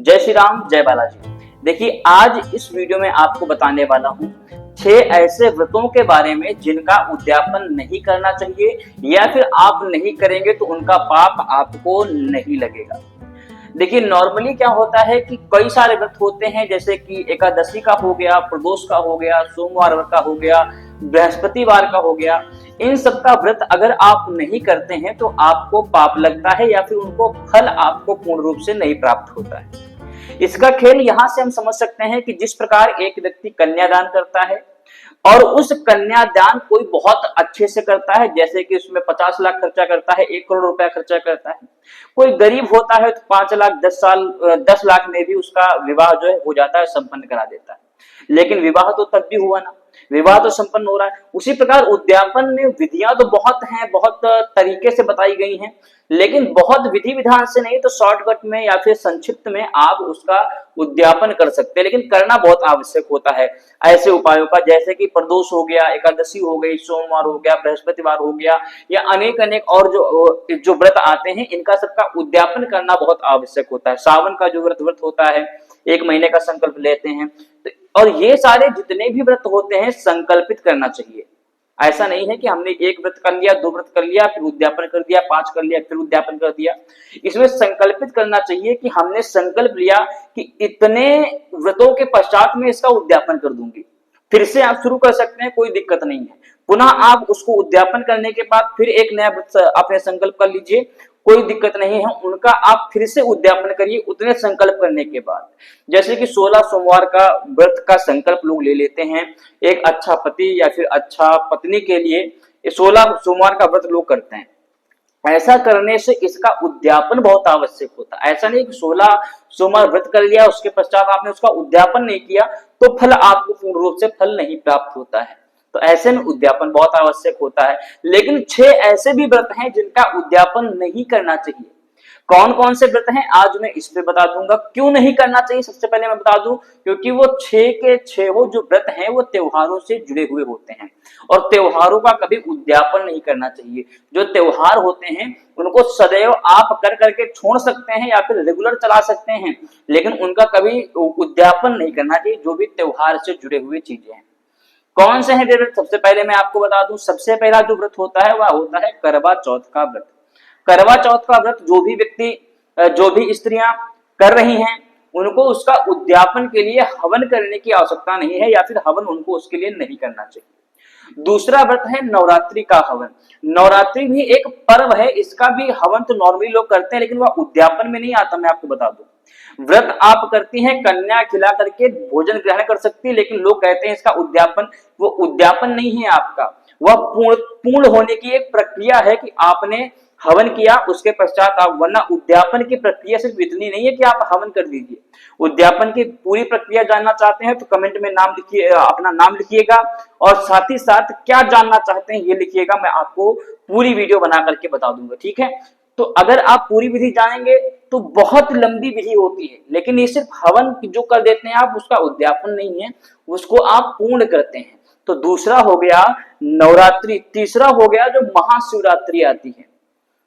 जय श्री राम, जय बालाजी। देखिए, आज इस वीडियो में आपको बताने वाला हूँ 6 ऐसे व्रतों के बारे में जिनका उद्यापन नहीं करना चाहिए, या फिर आप नहीं करेंगे तो उनका पाप आपको नहीं लगेगा। देखिए, नॉर्मली क्या होता है कि कई सारे व्रत होते हैं, जैसे कि एकादशी का हो गया, प्रदोष का हो गया, सोमवार का हो गया, बृहस्पतिवार का हो गया। इन सब का व्रत अगर आप नहीं करते हैं तो आपको पाप लगता है, या फिर उनको फल आपको पूर्ण रूप से नहीं प्राप्त होता है। इसका खेल यहाँ से हम समझ सकते हैं कि जिस प्रकार एक व्यक्ति कन्यादान करता है और उस कन्यादान कोई बहुत अच्छे से करता है, जैसे कि उसमें 50 लाख खर्चा करता है, 1 करोड़ रुपया खर्चा करता है। कोई गरीब होता है तो 5 लाख 10 लाख में भी उसका विवाह जो है हो जाता है, संपन्न करा देता है। लेकिन विवाह तो तब भी हुआ ना, विवाह तो संपन्न हो रहा है। उसी प्रकार उद्यापन में विधियां तो बहुत हैं, बहुत तरीके से बताई गई हैं, लेकिन बहुत विधि विधान से नहीं, तो शॉर्टकट में या फिर संक्षिप्त में आप उसका उद्यापन कर सकते हैं, लेकिन करना बहुत आवश्यक होता है ऐसे उपायों का, जैसे कि प्रदोष हो गया, एकादशी हो गई, सोमवार हो गया, बृहस्पतिवार हो गया, या अनेक अनेक और जो व्रत आते हैं, इनका सबका उद्यापन करना बहुत आवश्यक होता है। सावन का जो व्रत होता है, 1 महीने का संकल्प लेते हैं, और ये सारे जितने भी व्रत होते हैं संकल्पित करना चाहिए। ऐसा नहीं है कि हमने 1 व्रत कर लिया, 2 व्रत कर लिया, फिर उद्यापन कर दिया, 5 कर लिया, फिर उद्यापन कर दिया। इसमें संकल्पित करना चाहिए कि हमने संकल्प लिया कि इतने व्रतों के पश्चात में इसका उद्यापन कर दूंगी। फिर से आप शुरू कर सकते हैं, कोई दिक्कत नहीं है। पुनः आप उसको उद्यापन करने के बाद फिर एक नया व्रत अपने संकल्प कर लीजिए, कोई दिक्कत नहीं है। उनका आप फिर से उद्यापन करिए उतने संकल्प करने के बाद। जैसे कि 16 सोमवार का व्रत का संकल्प लोग ले लेते हैं, एक अच्छा पति या फिर अच्छा पत्नी के लिए 16 सोमवार का व्रत लोग करते हैं। ऐसा करने से इसका उद्यापन बहुत आवश्यक होता है। ऐसा नहीं कि 16 सोमवार व्रत कर लिया, उसके पश्चात आपने उसका उद्यापन नहीं किया तो फल आपको पूर्ण रूप से फल नहीं प्राप्त होता है। तो ऐसे में उद्यापन बहुत आवश्यक होता है। लेकिन 6 ऐसे भी व्रत हैं जिनका उद्यापन नहीं करना चाहिए। कौन कौन से व्रत हैं आज मैं इस पे बता दूंगा। क्यों नहीं करना चाहिए सबसे पहले मैं बता दूं, क्योंकि वो 6 के 6 जो व्रत हैं वो त्योहारों से जुड़े हुए होते हैं, और त्योहारों का कभी उद्यापन नहीं करना चाहिए। जो त्योहार होते हैं उनको सदैव आप कर करके छोड़ सकते हैं या फिर रेगुलर चला सकते हैं, लेकिन उनका कभी उद्यापन नहीं करना चाहिए, जो भी त्योहार से जुड़े हुए चीजें हैं। कौन से हैं व्रत? सबसे पहले मैं आपको बता दूं, सबसे पहला जो व्रत होता है वह होता है करवा चौथ का व्रत। करवा चौथ का व्रत जो भी व्यक्ति, जो भी स्त्रियां कर रही हैं, उनको उसका उद्यापन के लिए हवन करने की आवश्यकता नहीं है, या फिर हवन उनको उसके लिए नहीं करना चाहिए। दूसरा व्रत है नवरात्रि का हवन। नवरात्रि भी एक पर्व है, इसका भी हवन तो नॉर्मली लोग करते हैं, लेकिन वह उद्यापन में नहीं आता। मैं आपको बता दूं, व्रत आप करती हैं, कन्या खिला करके भोजन ग्रहण कर सकती है, लेकिन लोग कहते हैं इसका उद्यापन, वो उद्यापन नहीं है आपका। वह पूर्ण होने की एक प्रक्रिया है कि आपने हवन किया, उसके पश्चात आप, वरना उद्यापन की प्रक्रिया सिर्फ इतनी नहीं है कि आप हवन कर दीजिए। उद्यापन की पूरी प्रक्रिया जानना चाहते हैं तो कमेंट में नाम लिखिए, अपना नाम लिखिएगा, और साथ ही साथ क्या जानना चाहते हैं ये लिखिएगा। मैं आपको पूरी वीडियो बना करके बता दूंगा, ठीक है। तो अगर आप पूरी विधि जानेंगे तो बहुत लंबी विधि होती है, लेकिन ये सिर्फ हवन जो कर देते हैं आप, उसका उद्यापन नहीं है, उसको आप पूर्ण करते हैं। तो दूसरा हो गया नवरात्रि। तीसरा हो गया जो महाशिवरात्रि आती है।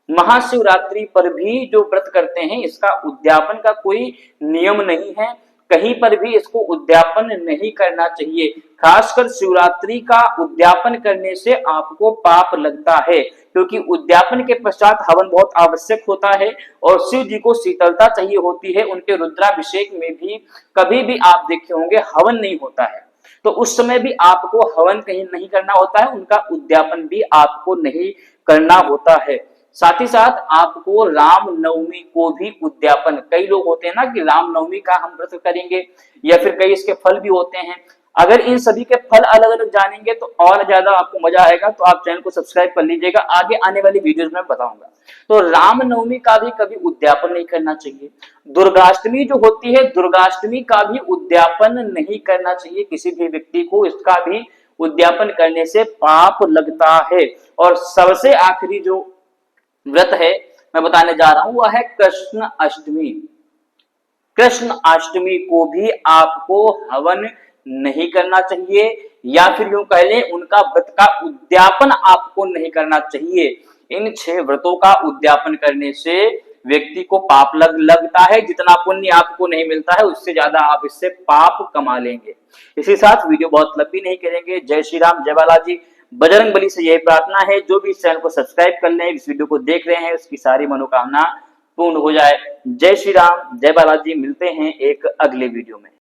महाशिवरात्रि पर भी जो व्रत करते हैं, इसका उद्यापन का कोई नियम नहीं है, कहीं पर भी इसको उद्यापन नहीं करना चाहिए। खासकर शिवरात्रि का उद्यापन करने से आपको पाप लगता है, क्योंकि उद्यापन के पश्चात हवन बहुत आवश्यक होता है, और शिव जी को शीतलता चाहिए होती है। उनके रुद्राभिषेक में भी कभी भी आप देखे होंगे हवन नहीं होता है, तो उस समय भी आपको हवन कहीं नहीं करना होता है, उनका उद्यापन भी आपको नहीं करना होता है। साथ ही साथ आपको रामनवमी को भी उद्यापन, कई लोग होते हैं ना कि रामनवमी का हम व्रत करेंगे, या फिर कई इसके फल भी होते हैं। अगर इन सभी के फल अलग अलग जानेंगे तो और ज्यादा आपको मजा आएगा, तो आप चैनल को सब्सक्राइब कर लीजिएगा, आगे आने वाली वीडियोस में बताऊंगा। तो रामनवमी का भी कभी उद्यापन नहीं करना चाहिए। दुर्गाष्टमी जो होती है, दुर्गाष्टमी का भी उद्यापन नहीं करना चाहिए किसी भी व्यक्ति को, इसका भी उद्यापन करने से पाप लगता है। और सबसे आखिरी जो व्रत है मैं बताने जा रहा हूं वह है कृष्ण अष्टमी। कृष्ण अष्टमी को भी आपको हवन नहीं करना चाहिए, या फिर यूं कह लें उनका व्रत का उद्यापन आपको नहीं करना चाहिए। इन 6 व्रतों का उद्यापन करने से व्यक्ति को पाप लगता है। जितना पुण्य आपको नहीं मिलता है उससे ज्यादा आप इससे पाप कमा लेंगे। इसी साथ वीडियो बहुत लंबी नहीं करेंगे। जय श्री राम, जय बालाजी। बजरंग बली से यही प्रार्थना है, जो भी इस चैनल को सब्सक्राइब कर लें, इस वीडियो को देख रहे हैं, उसकी सारी मनोकामना पूर्ण हो जाए। जय श्री राम, जय बालाजी। मिलते हैं एक अगले वीडियो में।